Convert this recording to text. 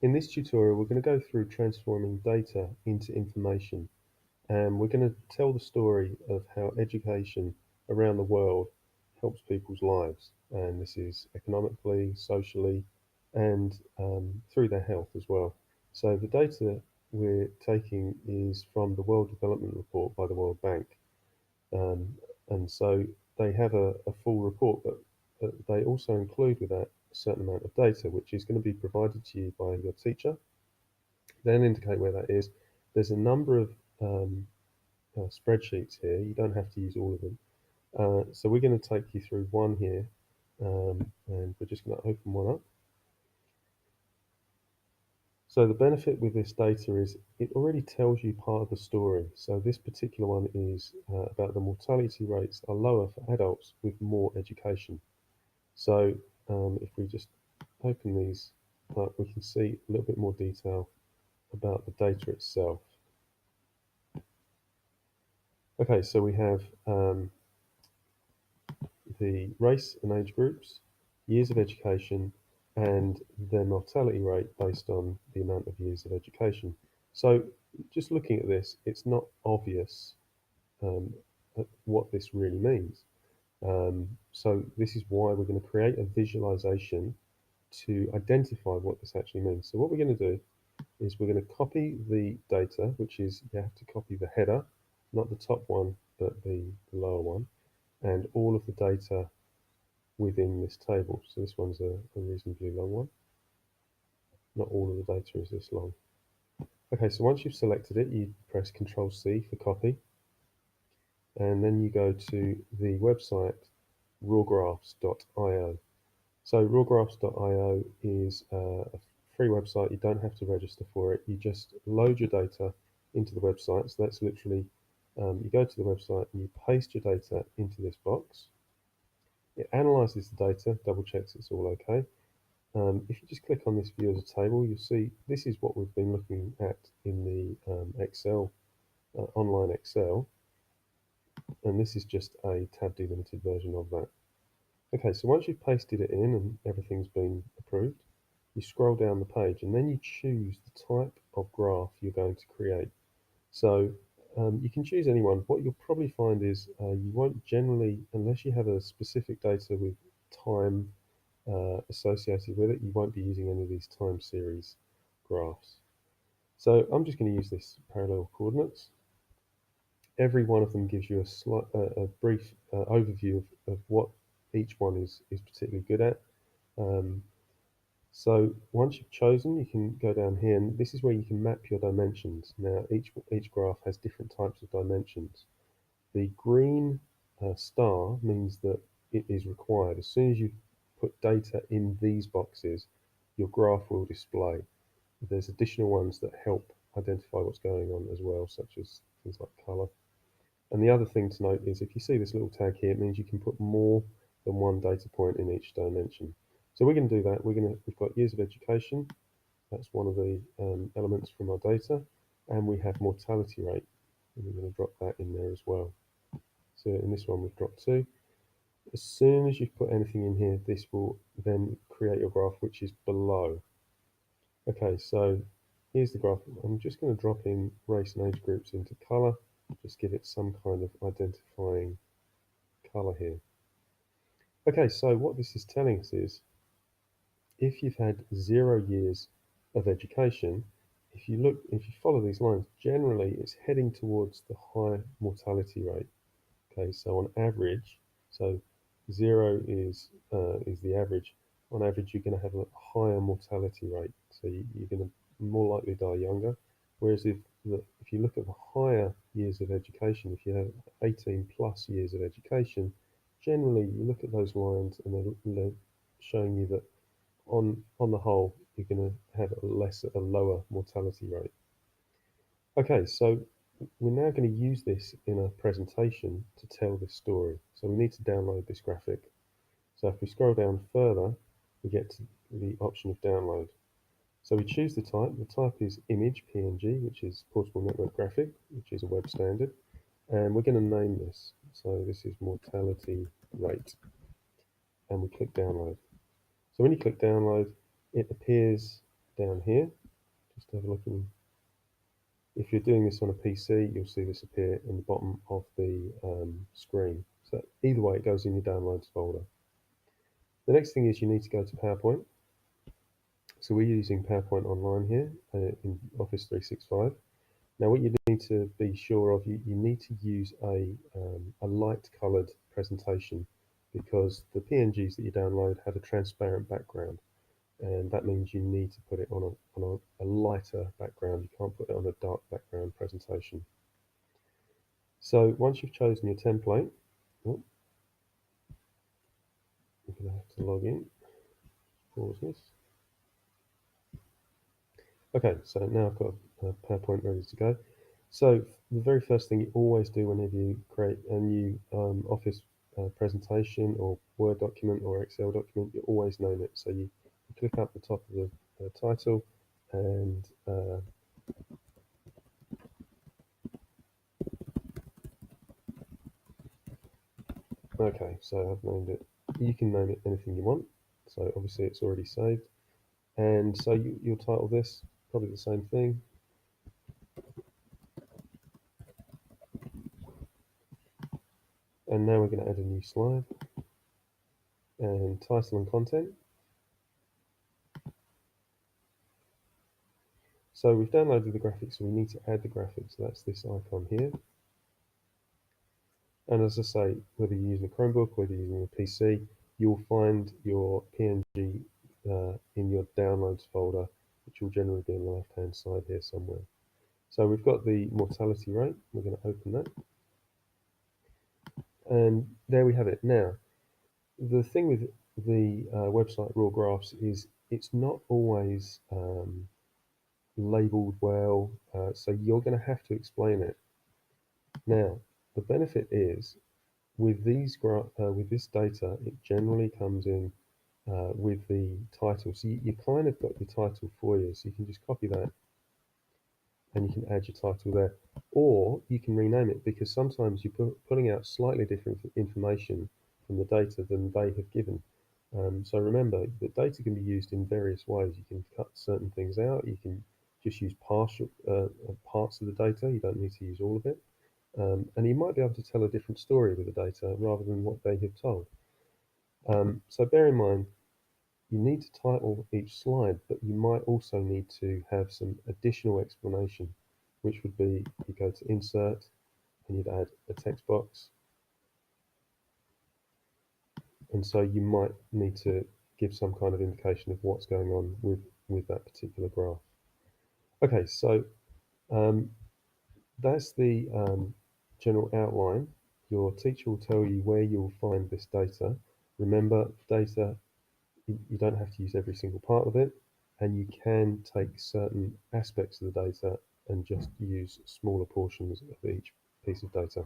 In this tutorial, we're going to go through transforming data into information, and we're going to tell the story of how education around the world helps people's lives. And this is economically, socially, and through their health as well. So the data we're taking is from the World Development Report by the World Bank. Um, and so they have a full report, but they also include with that a certain amount of data, which is going to be provided to you by your teacher. Then indicate where that is. There's a number of spreadsheets here. You don't have to use all of them. So we're going to take you through one here, and we're just going to open one up. So the benefit with this data is it already tells you part of the story. So this particular one is about the mortality rates are lower for adults with more education. So if we just open these up, we can see a little bit more detail about the data itself. Okay, so we have the race and age groups, years of education, and their mortality rate based on the amount of years of education. So just looking at this, it's not obvious um, what this really means. So this is why we're going to create a visualization to identify what this actually means. So what we're going to do is we're going to copy the data, which is you have to copy the header, not the top one, but the lower one, and all of the data within this table. So this one's a reasonably long one. Not all of the data is this long. Okay, so once you've selected it, you press Control C for copy, and then you go to the website rawgraphs.io. So rawgraphs.io is a free website. You don't have to register for it. You just load your data into the website. So that's literally, you go to the website and you paste your data into this box. It analyzes the data, double checks it's all okay. If you just click on this view as a table, you'll see this is what we've been looking at in the Excel, online Excel, and this is just a tab delimited version of that. Okay, so once you've pasted it in and everything's been approved, you scroll down the page and then you choose the type of graph you're going to create. So you can choose any one. What you'll probably find is you won't generally, unless you have a specific data with time associated with it, you won't be using any of these time series graphs. So I'm just going to use this parallel coordinates. Every one of them gives you a brief overview of what each one is particularly good at. So once you've chosen, you can go down here, and this is where you can map your dimensions. Now each graph has different types of dimensions. The green star means that it is required. As soon as you put data in these boxes, your graph will display. There's additional ones that help identify what's going on as well, such as things like color. And the other thing to note is if you see this little tag here, it means you can put more than one data point in each dimension. So we're going to do that. We've got years of education. That's one of the elements from our data. And we have mortality rate. And we're going to drop that in there as well. So in this one, we've dropped 2. As soon as you've put anything in here, this will then create your graph, which is below. Okay, so here's the graph. I'm just going to drop in race and age groups into color. Just give it some kind of identifying color here. Okay, so what this is telling us is if you've had 0 years of education, if you follow these lines, generally it's heading towards the high mortality rate. Okay, so on average, so 0 is the average. On average, you're going to have a higher mortality rate, so you're going to more likely die younger. Whereas if you look at the higher years of education, if you have 18 plus years of education, generally you look at those lines and they're showing you that on the whole you're going to have a lower mortality rate. Okay, so we're now going to use this in a presentation to tell this story. So we need to download this graphic. So if we scroll down further, we get to the option of download. So we choose the type. The type is image, PNG, which is Portable Network Graphic, which is a web standard. And we're going to name this. So this is mortality rate. And we click download. So when you click download, it appears down here. Just have a look in. If you're doing this on a PC, you'll see this appear in the bottom of the screen. So either way, it goes in your downloads folder. The next thing is you need to go to PowerPoint. So we're using PowerPoint Online here in Office 365. Now what you need to be sure of, you need to use a light coloured presentation because the PNGs that you download have a transparent background, and that means you need to put it on a lighter background. You can't put it on a dark background presentation. So once you've chosen your template, oh, I'm going to have to log in, pause this. Okay, so now I've got PowerPoint ready to go. So the very first thing you always do whenever you create a new Office presentation or Word document or Excel document, you always name it. So you click up the top of the title and okay, so I've named it. You can name it anything you want. So obviously it's already saved. And so you'll title this probably the same thing. And now we're going to add a new slide and title and content. So we've downloaded the graphics, so we need to add the graphics. So that's this icon here. And as I say, whether you're using a Chromebook, whether you're using a PC, you'll find your PNG in your downloads folder, which will generally be on the left-hand side here somewhere. So we've got the mortality rate. We're going to open that. And there we have it. Now, the thing with the website Raw Graphs is it's not always labeled well, so you're going to have to explain it. Now, the benefit is with with this data, it generally comes in with the title. So you kind of got your title for you, so you can just copy that and you can add your title there. Or you can rename it because sometimes you're putting out slightly different information from the data than they have given. So remember that data can be used in various ways. You can cut certain things out. You can just use partial parts of the data. You don't need to use all of it. And you might be able to tell a different story with the data rather than what they have told. So bear in mind, you need to title each slide, but you might also need to have some additional explanation, which would be you go to Insert and you'd add a text box. And so you might need to give some kind of indication of what's going on with that particular graph. Okay, so that's the general outline. Your teacher will tell you where you'll find this data. Remember, data, you don't have to use every single part of it, and you can take certain aspects of the data and just use smaller portions of each piece of data.